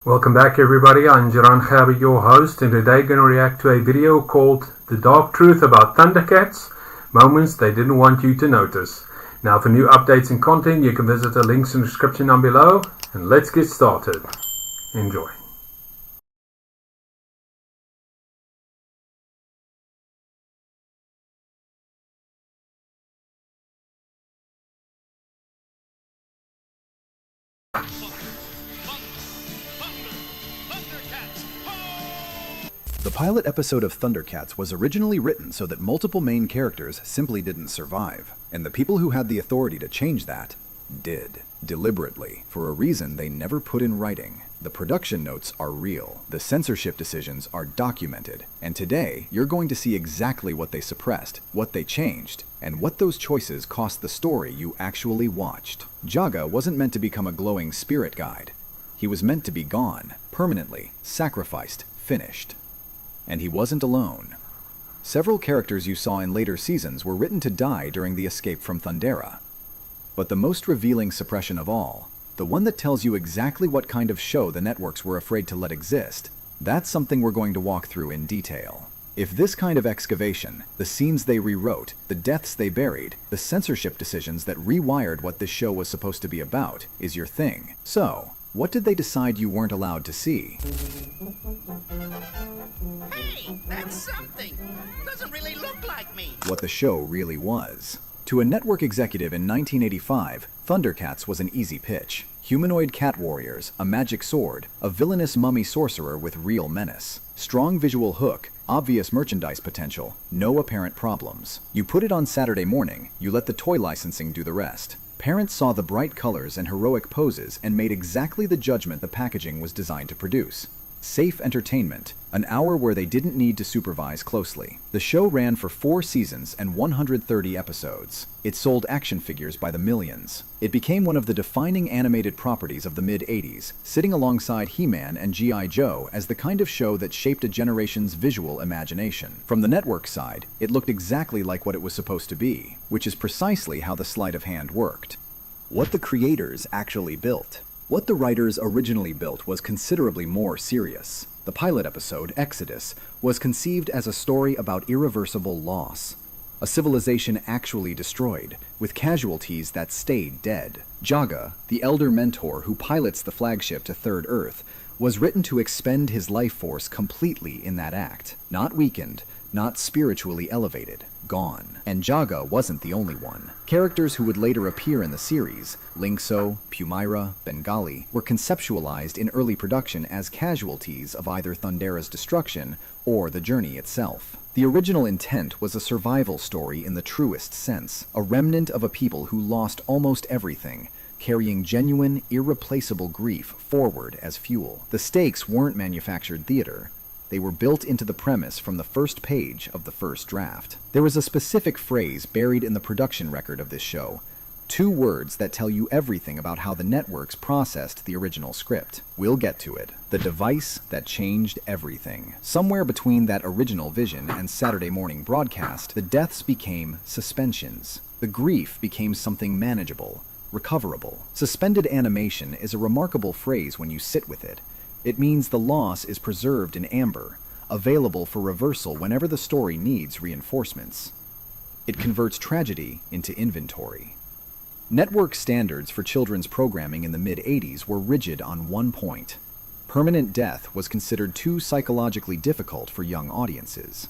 Welcome back everybody, I'm Jaran Ghabi, your host, and today I'm going to react to a video called The Dark Truth About ThunderCats, Moments They Didn't Want You to Notice. Now for new updates and content you can visit the links in the description down below, and let's get started. Enjoy. The pilot episode of ThunderCats was originally written so that multiple main characters simply didn't survive, and the people who had the authority to change that did. Deliberately, for a reason they never put in writing. The production notes are real, the censorship decisions are documented, and today you're going to see exactly what they suppressed, what they changed, and what those choices cost the story you actually watched. Jaga wasn't meant to become a glowing spirit guide. He was meant to be gone, permanently, sacrificed, finished. And he wasn't alone. Several characters you saw in later seasons were written to die during the escape from Thundera. But the most revealing suppression of all, the one that tells you exactly what kind of show the networks were afraid to let exist, that's something we're going to walk through in detail. If this kind of excavation, the scenes they rewrote, the deaths they buried, the censorship decisions that rewired what this show was supposed to be about, is your thing, so what did they decide you weren't allowed to see? Hey, that's something! Doesn't really look like me! What the show really was. To a network executive in 1985, ThunderCats was an easy pitch. Humanoid cat warriors, a magic sword, a villainous mummy sorcerer with real menace. Strong visual hook, obvious merchandise potential, no apparent problems. You put it on Saturday morning, you let the toy licensing do the rest. Parents saw the bright colors and heroic poses and made exactly the judgment the packaging was designed to produce. Safe entertainment, an hour where they didn't need to supervise closely. The show ran for 4 seasons and 130 episodes. It sold action figures by the millions. It became one of the defining animated properties of the mid-80s, sitting alongside He-Man and G.I. Joe as the kind of show that shaped a generation's visual imagination. From the network side, it looked exactly like what it was supposed to be, which is precisely how the sleight of hand worked. What the creators actually built. What the writers originally built was considerably more serious. The pilot episode, Exodus, was conceived as a story about irreversible loss. A civilization actually destroyed, with casualties that stayed dead. Jaga, the elder mentor who pilots the flagship to Third Earth, was written to expend his life force completely in that act. Not weakened, not spiritually elevated, gone. And Jaga wasn't the only one. Characters who would later appear in the series, Lingso, Pumira, Bengali, were conceptualized in early production as casualties of either Thundera's destruction or the journey itself. The original intent was a survival story in the truest sense, a remnant of a people who lost almost everything, carrying genuine, irreplaceable grief forward as fuel. The stakes weren't manufactured theater. They were built into the premise from the first page of the first draft. There is a specific phrase buried in the production record of this show. 2 words that tell you everything about how the networks processed the original script. We'll get to it. The device that changed everything. Somewhere between that original vision and Saturday morning broadcast, the deaths became suspensions. The grief became something manageable, recoverable. Suspended animation is a remarkable phrase when you sit with it. It means the loss is preserved in amber, available for reversal whenever the story needs reinforcements. It converts tragedy into inventory. Network standards for children's programming in the mid-80s were rigid on one point. Permanent death was considered too psychologically difficult for young audiences.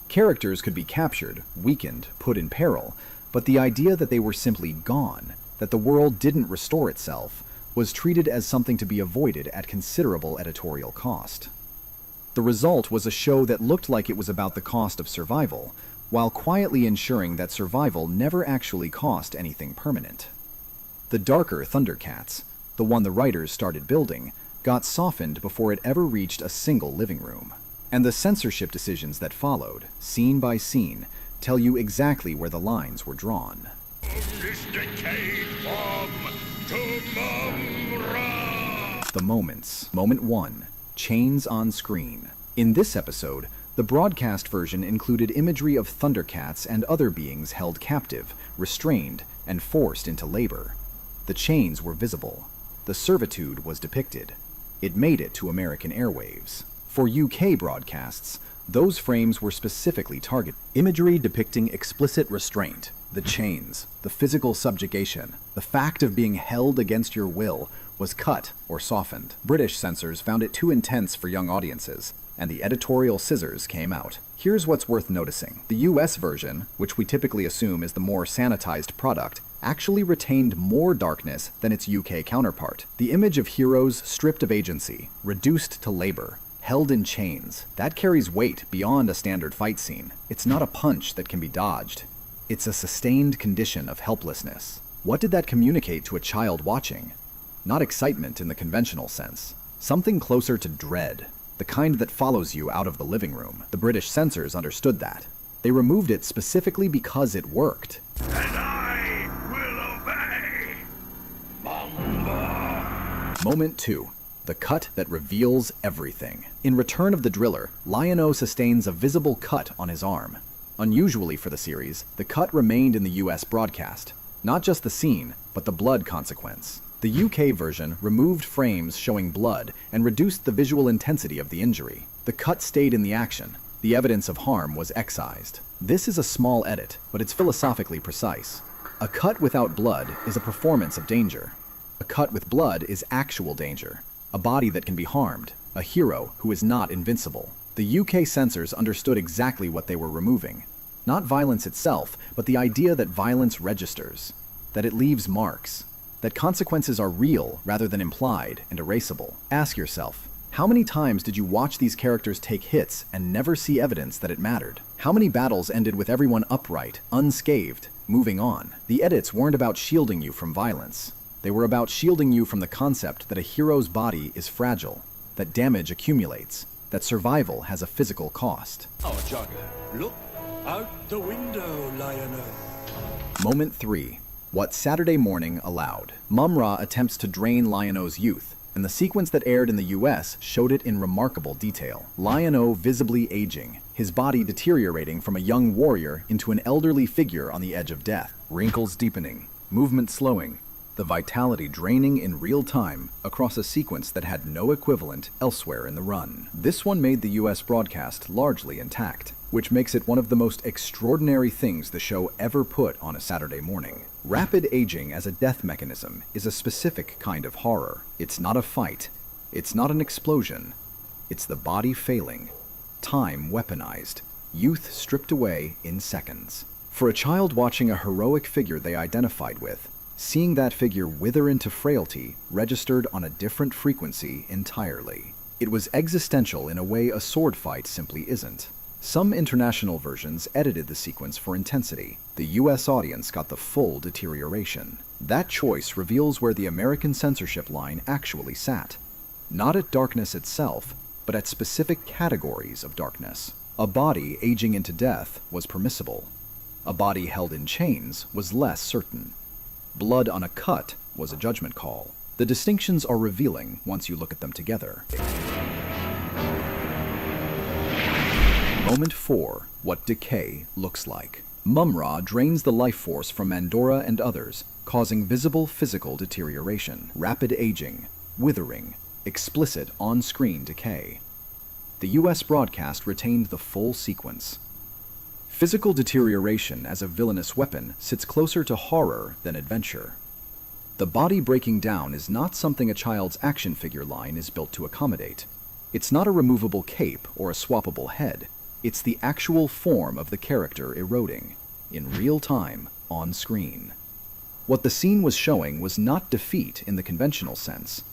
Characters could be captured, weakened, put in peril, but the idea that they were simply gone, that the world didn't restore itself, was treated as something to be avoided at considerable editorial cost. The result was a show that looked like it was about the cost of survival, while quietly ensuring that survival never actually cost anything permanent. The darker ThunderCats, the one the writers started building, got softened before it ever reached a single living room. And the censorship decisions that followed, scene by scene, tell you exactly where the lines were drawn. This decayed form to Mumra! The moments. Moment 1. Chains on screen. In this episode, The broadcast version included imagery of ThunderCats and other beings held captive, restrained, and forced into labor. The chains were visible. The servitude was depicted. It made it to American airwaves. For UK broadcasts, those frames were specifically targeted. Imagery depicting explicit restraint, the chains, the physical subjugation, the fact of being held against your will was cut or softened. British censors found it too intense for young audiences, and the editorial scissors came out. Here's what's worth noticing. The US version, which we typically assume is the more sanitized product, actually retained more darkness than its UK counterpart. The image of heroes stripped of agency, reduced to labor, held in chains, that carries weight beyond a standard fight scene. It's not a punch that can be dodged. It's a sustained condition of helplessness. What did that communicate to a child watching? Not excitement in the conventional sense. Something closer to dread, the kind that follows you out of the living room. The British censors understood that. They removed it specifically because it worked. And I will obey! Mamba! Moment 2. The cut that reveals everything. In Return of the Driller, Lion-O sustains a visible cut on his arm. Unusually for the series, the cut remained in the US broadcast. Not just the scene, but the blood consequence. The UK version removed frames showing blood and reduced the visual intensity of the injury. The cut stayed in the action. The evidence of harm was excised. This is a small edit, but it's philosophically precise. A cut without blood is a performance of danger. A cut with blood is actual danger. A body that can be harmed, a hero who is not invincible. The UK censors understood exactly what they were removing. Not violence itself, but the idea that violence registers, that it leaves marks, that consequences are real rather than implied and erasable. Ask yourself, how many times did you watch these characters take hits and never see evidence that it mattered? How many battles ended with everyone upright, unscathed, moving on? The edits weren't about shielding you from violence. They were about shielding you from the concept that a hero's body is fragile, that damage accumulates, that survival has a physical cost. Oh, Jogger, look out the window, Lion-O. Moment 3. What Saturday Morning Allowed. Mum-Ra attempts to drain Lion-O's youth, and the sequence that aired in the US showed it in remarkable detail. Lion-O visibly aging, his body deteriorating from a young warrior into an elderly figure on the edge of death. Wrinkles deepening, movement slowing, the vitality draining in real time across a sequence that had no equivalent elsewhere in the run. This one made the US broadcast largely intact, which makes it one of the most extraordinary things the show ever put on a Saturday morning. Rapid aging as a death mechanism is a specific kind of horror. It's not a fight. It's not an explosion. It's the body failing. Time weaponized. Youth stripped away in seconds. For a child watching a heroic figure they identified with, seeing that figure wither into frailty registered on a different frequency entirely. It was existential in a way a sword fight simply isn't. Some international versions edited the sequence for intensity. The US audience got the full deterioration. That choice reveals where the American censorship line actually sat. Not at darkness itself, but at specific categories of darkness. A body aging into death was permissible. A body held in chains was less certain. Blood on a cut was a judgment call. The distinctions are revealing once you look at them together. Moment 4. What decay looks like. Mum-Ra drains the life force from Mandora and others, causing visible physical deterioration, rapid aging, withering, explicit on-screen decay. The US broadcast retained the full sequence. Physical deterioration as a villainous weapon sits closer to horror than adventure. The body breaking down is not something a child's action figure line is built to accommodate. It's not a removable cape or a swappable head. It's the actual form of the character eroding, in real time, on screen. What the scene was showing was not defeat in the conventional sense.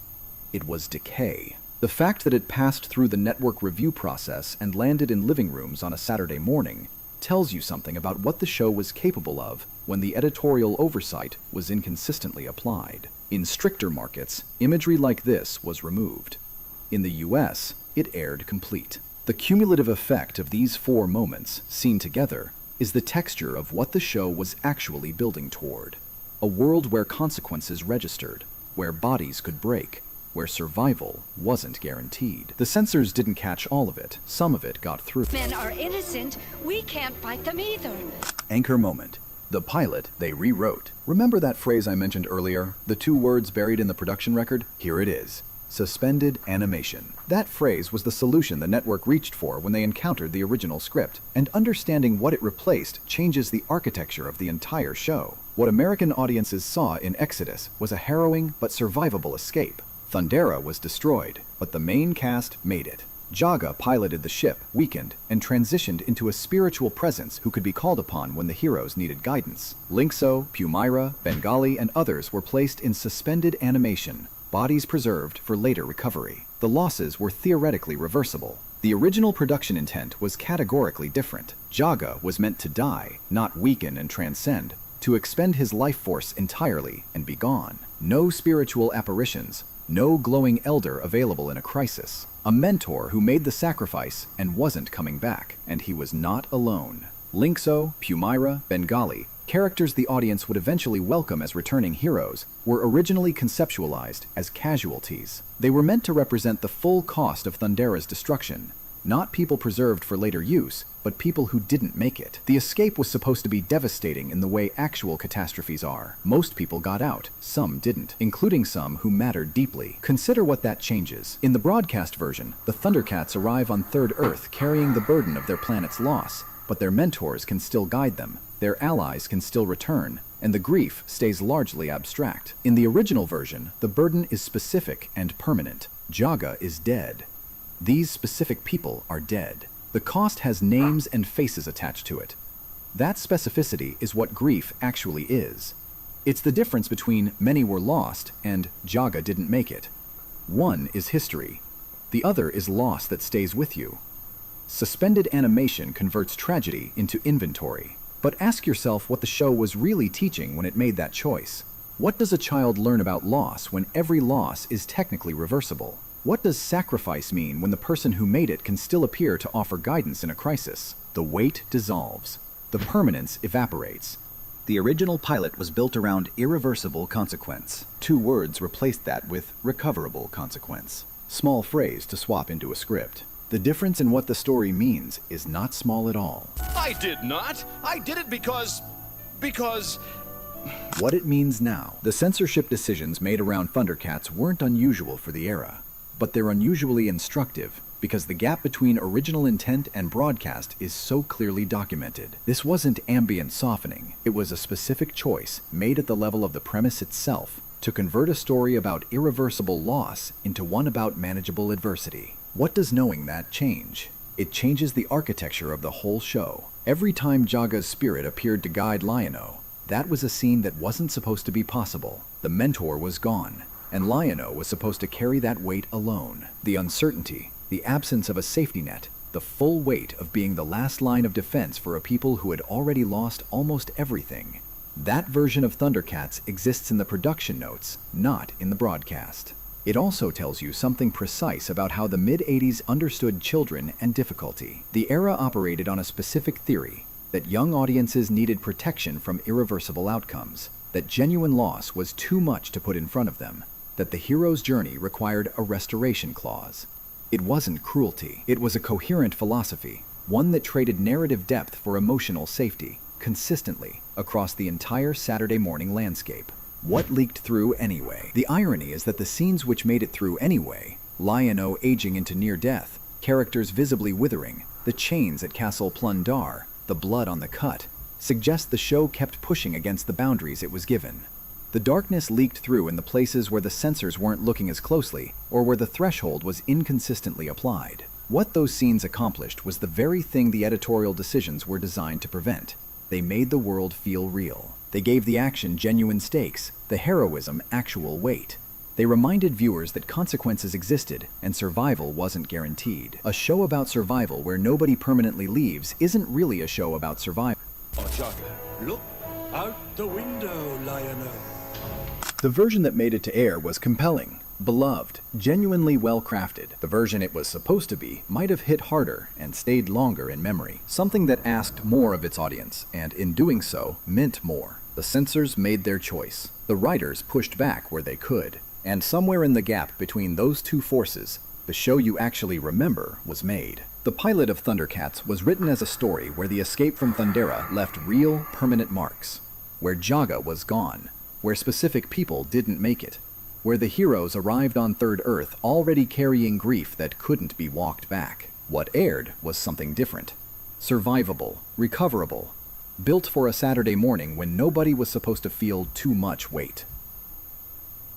It was decay. The fact that it passed through the network review process and landed in living rooms on a Saturday morning tells you something about what the show was capable of when the editorial oversight was inconsistently applied. In stricter markets, imagery like this was removed. In the US, it aired complete. The cumulative effect of these 4 moments, seen together, is the texture of what the show was actually building toward. A world where consequences registered, where bodies could break, where survival wasn't guaranteed. The censors didn't catch all of it. Some of it got through. Men are innocent. We can't fight them either. Anchor moment. The pilot they rewrote. Remember that phrase I mentioned earlier? The 2 words buried in the production record? Here it is. Suspended animation. That phrase was the solution the network reached for when they encountered the original script, and understanding what it replaced changes the architecture of the entire show. What American audiences saw in Exodus was a harrowing but survivable escape. Thundera was destroyed, but the main cast made it. Jaga piloted the ship, weakened, and transitioned into a spiritual presence who could be called upon when the heroes needed guidance. Linkso, Pumira, Bengali, and others were placed in suspended animation, bodies preserved for later recovery. The losses were theoretically reversible. The original production intent was categorically different. Jaga was meant to die, not weaken and transcend, to expend his life force entirely and be gone. No spiritual apparitions, no glowing elder available in a crisis. A mentor who made the sacrifice and wasn't coming back, and he was not alone. Linkso, Pumira, Bengali, characters the audience would eventually welcome as returning heroes, were originally conceptualized as casualties. They were meant to represent the full cost of Thundera's destruction, not people preserved for later use, but people who didn't make it. The escape was supposed to be devastating in the way actual catastrophes are. Most people got out, some didn't, including some who mattered deeply. Consider what that changes. In the broadcast version, the ThunderCats arrive on Third Earth carrying the burden of their planet's loss, but their mentors can still guide them, their allies can still return, and the grief stays largely abstract. In the original version, the burden is specific and permanent. Jaga is dead. These specific people are dead. The cost has names and faces attached to it. That specificity is what grief actually is. It's the difference between many were lost and Jaga didn't make it. One is history. The other is loss that stays with you. Suspended animation converts tragedy into inventory. But ask yourself what the show was really teaching when it made that choice. What does a child learn about loss when every loss is technically reversible? What does sacrifice mean when the person who made it can still appear to offer guidance in a crisis? The weight dissolves. The permanence evaporates. The original pilot was built around irreversible consequence. 2 words replaced that with recoverable consequence. Small phrase to swap into a script. The difference in what the story means is not small at all. I did not. I did it because... What it means now. The censorship decisions made around ThunderCats weren't unusual for the era, but they're unusually instructive because the gap between original intent and broadcast is so clearly documented. This wasn't ambient softening. It was a specific choice made at the level of the premise itself to convert a story about irreversible loss into one about manageable adversity. What does knowing that change? It changes the architecture of the whole show. Every time Jaga's spirit appeared to guide Lion-O, that was a scene that wasn't supposed to be possible. The mentor was gone, and Lion-O was supposed to carry that weight alone. The uncertainty, the absence of a safety net, the full weight of being the last line of defense for a people who had already lost almost everything. That version of ThunderCats exists in the production notes, not in the broadcast. It also tells you something precise about how the mid-80s understood children and difficulty. The era operated on a specific theory, that young audiences needed protection from irreversible outcomes, that genuine loss was too much to put in front of them, that the hero's journey required a restoration clause. It wasn't cruelty. It was a coherent philosophy, one that traded narrative depth for emotional safety, consistently, across the entire Saturday morning landscape. What leaked through anyway? The irony is that the scenes which made it through anyway, Lion-O aging into near death, characters visibly withering, the chains at Castle Plundar, the blood on the cut, suggest the show kept pushing against the boundaries it was given. The darkness leaked through in the places where the censors weren't looking as closely, or where the threshold was inconsistently applied. What those scenes accomplished was the very thing the editorial decisions were designed to prevent. They made the world feel real. They gave the action genuine stakes, the heroism actual weight. They reminded viewers that consequences existed and survival wasn't guaranteed. A show about survival where nobody permanently leaves isn't really a show about survival. Oh, Jaga, look out the window, Lion-O. The version that made it to air was compelling, beloved, genuinely well-crafted. The version it was supposed to be might have hit harder and stayed longer in memory, something that asked more of its audience, and in doing so, meant more. The censors made their choice. The writers pushed back where they could. And somewhere in the gap between those two forces, the show you actually remember was made. The pilot of ThunderCats was written as a story where the escape from Thundera left real, permanent marks, where Jaga was gone, where specific people didn't make it, where the heroes arrived on Third Earth already carrying grief that couldn't be walked back. What aired was something different. Survivable, recoverable, built for a Saturday morning when nobody was supposed to feel too much weight.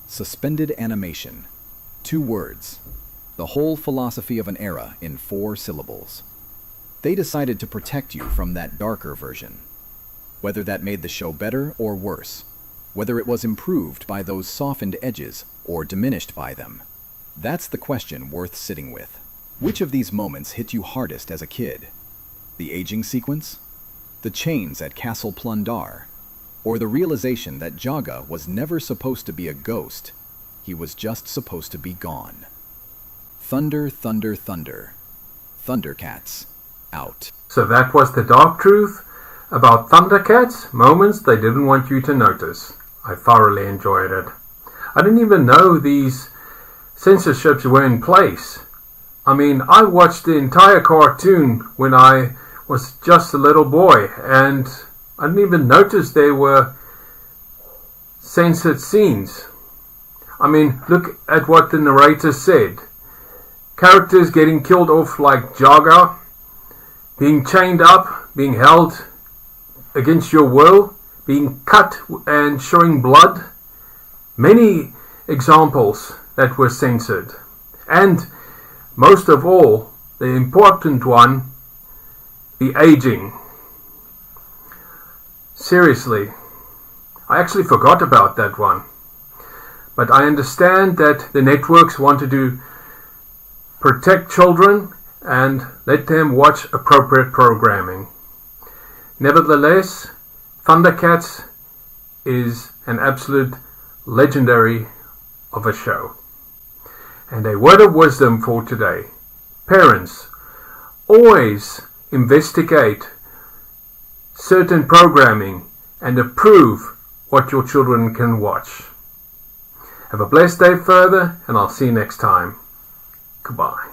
Suspended animation. 2 words. The whole philosophy of an era in 4 syllables. They decided to protect you from that darker version. Whether that made the show better or worse, whether it was improved by those softened edges or diminished by them, that's the question worth sitting with. Which of these moments hit you hardest as a kid? The aging sequence? The chains at Castle Plundar? Or the realization that Jaga was never supposed to be a ghost, he was just supposed to be gone? Thunder, thunder, thunder. ThunderCats, out. So that was the dark truth about ThunderCats, moments they didn't want you to notice. I thoroughly enjoyed it. I didn't even know these censorships were in place. I mean, I watched the entire cartoon when I was just a little boy, and I didn't even notice there were censored scenes. I mean, look at what the narrator said. Characters getting killed off like Jaga, being chained up, being held against your will, being cut and showing blood. Many examples that were censored. And most of all, the important one, the aging. Seriously, I actually forgot about that one. But I understand that the networks wanted to protect children and let them watch appropriate programming. Nevertheless, ThunderCats is an absolute legendary of a show. And a word of wisdom for today. Parents, always investigate certain programming and approve what your children can watch. Have a blessed day further, and I'll see you next time. Goodbye.